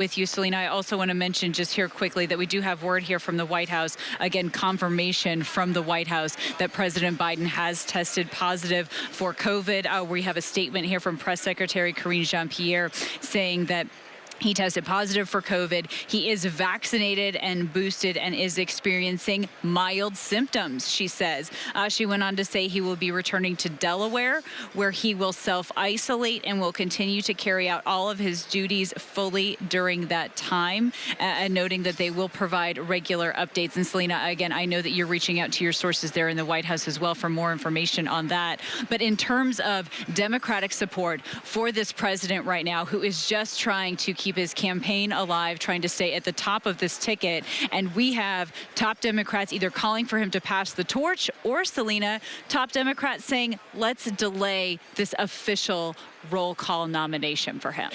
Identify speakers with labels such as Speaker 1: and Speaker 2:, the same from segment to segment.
Speaker 1: with you, Selena. I also want to mention just here quickly that we do have word here from the White House, again, confirmation from the White House that President Biden has tested positive for COVID. We have a statement here from Press Secretary Karine Jean-Pierre saying that he tested positive for COVID. He is vaccinated and boosted and is experiencing mild symptoms, she says. She went on to say he will be returning to Delaware, where he will self-isolate and will continue to carry out all of his duties fully during that time, and noting that they will provide regular updates. And Selena, again, I know that you're reaching out to your sources there in the White House as well for more information on that. But in terms of Democratic support for this president right now, who is just trying to keep his campaign alive, trying to stay at the top of this ticket. And we have top Democrats either calling for him to pass the torch, or, Selena, top Democrats saying, let's delay this official roll call nomination for him.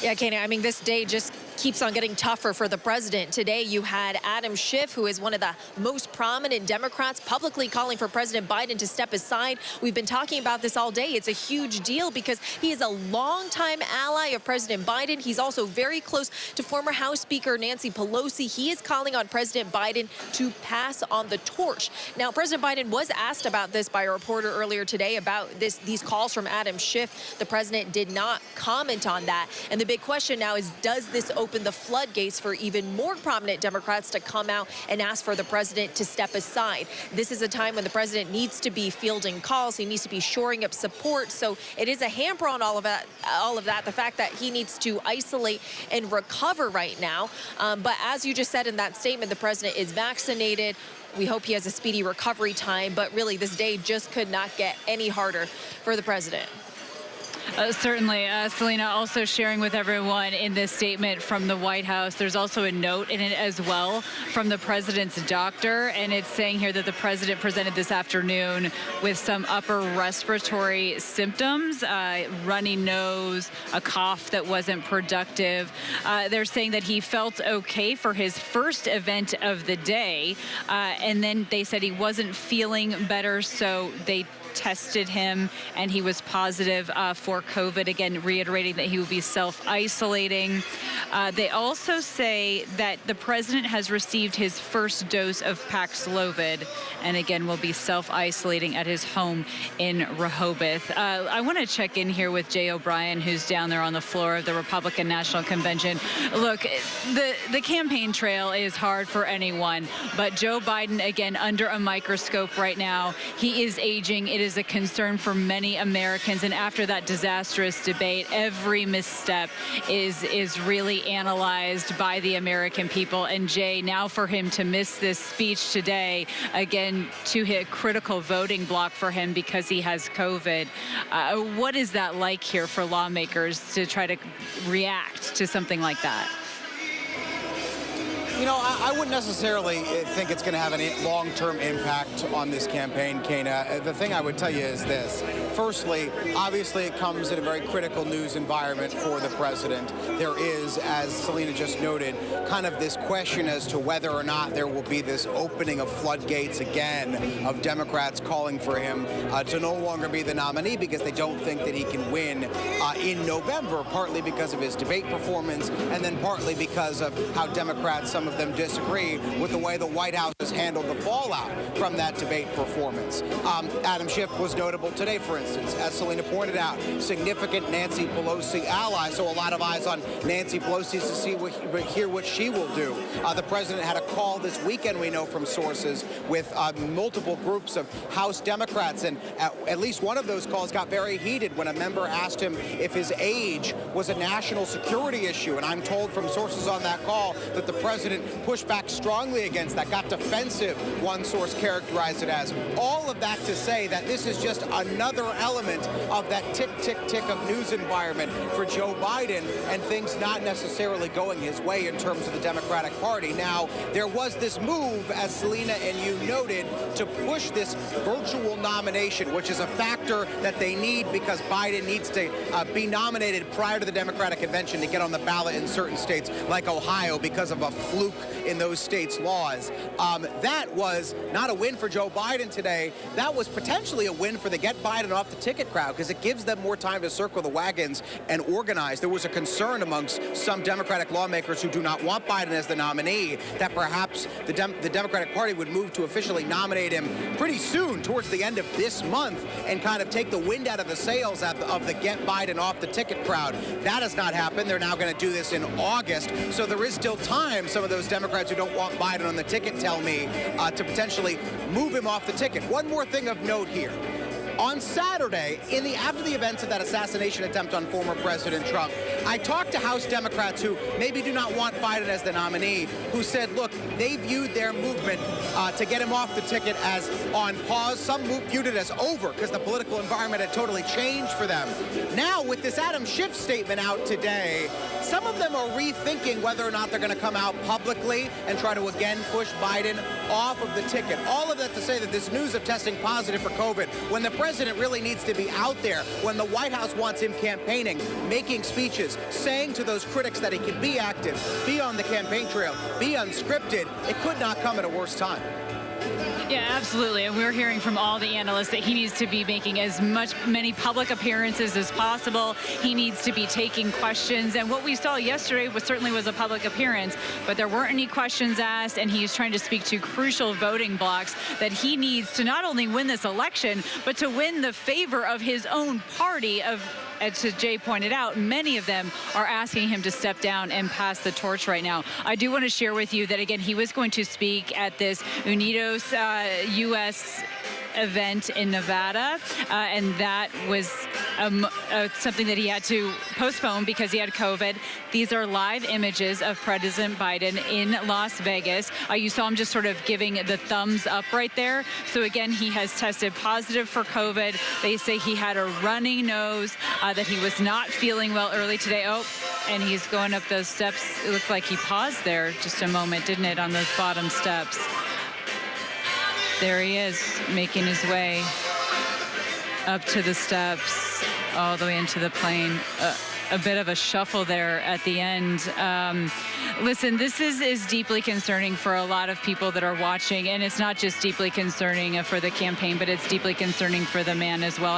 Speaker 2: Yeah, Kate, I mean, this day just keeps on getting tougher for the president. Today, you had Adam Schiff, who is one of the most prominent Democrats, publicly calling for President Biden to step aside. We've been talking about this all day. It's a huge deal because he is a longtime ally of President Biden. He's also very close to former House Speaker Nancy Pelosi. He is calling on President Biden to pass on the torch. Now, President Biden was asked about this by a reporter earlier today about these calls from Adam Schiff. The president did not comment on that. And the big question now is, does this open the floodgates for even more prominent Democrats to come out and ask for the president to step aside? This is a time when the president needs to be fielding calls. He needs to be shoring up support. So it is a hamper on all of that. The fact that he needs to isolate and recover right now. But as you just said in that statement, the president is vaccinated. We hope he has a speedy recovery time. But really, this day just could not get any harder for the president.
Speaker 1: Certainly. Selena, also sharing with everyone in this statement from the White House, there's also a note in it as well from the president's doctor, and it's saying here that the president presented this afternoon with some upper respiratory symptoms, runny nose, a cough that wasn't productive. They're saying that he felt okay for his first event of the day, and then they said he wasn't feeling better, so they tested him and he was positive for COVID, again reiterating that he will be self-isolating. They also say that the president has received his first dose of Paxlovid and again will be self-isolating at his home in Rehoboth. I want to check in here with Jay O'Brien, who's down there on the floor of the Republican National Convention. Look, the campaign trail is hard for anyone, but Joe Biden, again, under a microscope right now. He is aging. It is a concern for many Americans, and after that disastrous debate, every misstep is really analyzed by the American people. And Jay, now for him to miss this speech today, again, to hit critical voting block for him because he has COVID. What is that like here for lawmakers to try to react to something like that?
Speaker 3: You know, I wouldn't necessarily think it's going to have any long-term impact on this campaign, Kana. The thing I would tell you is this. Firstly, obviously it comes in a very critical news environment for the president. There is, as Selena just noted, kind of this question as to whether or not there will be this opening of floodgates again of Democrats calling for him to no longer be the nominee because they don't think that he can win in November, partly because of his debate performance and then partly because of how Democrats, some of them disagree with the way the White House has handled the fallout from that debate performance. Adam Schiff was notable today, for instance, as Selena pointed out, significant Nancy Pelosi ally, so a lot of eyes on Nancy Pelosi to hear what she will do. The president had a call this weekend, we know from sources, with multiple groups of House Democrats, and at least one of those calls got very heated when a member asked him if his age was a national security issue, and I'm told from sources on that call that the president pushed back strongly against that, got defensive, one source characterized it as. All of that to say that this is just another element of that tick, tick, tick of news environment for Joe Biden and things not necessarily going his way in terms of the Democratic Party. Now, there was this move, as Selena and you noted, to push this virtual nomination, which is a factor that they need because Biden needs to be nominated prior to the Democratic convention to get on the ballot in certain states like Ohio because of a flu fluke in those states' laws. That was not a win for Joe Biden today. That was potentially a win for the Get Biden Off the Ticket crowd, because it gives them more time to circle the wagons and organize. There was a concern amongst some Democratic lawmakers who do not want Biden as the nominee that perhaps the Democratic Party would move to officially nominate him pretty soon, towards the end of this month, and kind of take the wind out of the sails of the Get Biden Off the Ticket crowd. That has not happened. They're now going to do this in August, so there is still time, some of those Democrats who don't want Biden on the ticket tell me, to potentially move him off the ticket. One more thing of note here. On Saturday, after the events of that assassination attempt on former President Trump, I talked to House Democrats who maybe do not want Biden as the nominee, who said, look, they viewed their movement to get him off the ticket as on pause. Some viewed it as over because the political environment had totally changed for them. Now, with this Adam Schiff statement out today, some of them are rethinking whether or not they're going to come out publicly and try to again push Biden off of the ticket. All of that to say that this news of testing positive for COVID, when the president really needs to be out there, when the White House wants him campaigning, making speeches, saying to those critics that he can be active, be on the campaign trail, be unscripted, it could not come at a worse time.
Speaker 1: Yeah, absolutely. And we're hearing from all the analysts that he needs to be making many public appearances as possible. He needs to be taking questions. And what we saw yesterday certainly was a public appearance, but there weren't any questions asked. And he's trying to speak to crucial voting blocks that he needs to not only win this election, but to win the favor of his own party. As Jay pointed out, many of them are asking him to step down and pass the torch right now. I do want to share with you that, again, he was going to speak at this Unidos U.S. event in Nevada, and that was something that he had to postpone because he had COVID. These are live images of President Biden in Las Vegas. You saw him just sort of giving the thumbs up right there. So again, he has tested positive for COVID. They say he had a runny nose, that he was not feeling well early today. Oh, and he's going up those steps. It looked like he paused there just a moment, didn't it, on those bottom steps? There he is, making his way up to the steps, all the way into the plane. A bit of a shuffle there at the end. Listen, this is deeply concerning for a lot of people that are watching, and it's not just deeply concerning for the campaign, but it's deeply concerning for the man as well.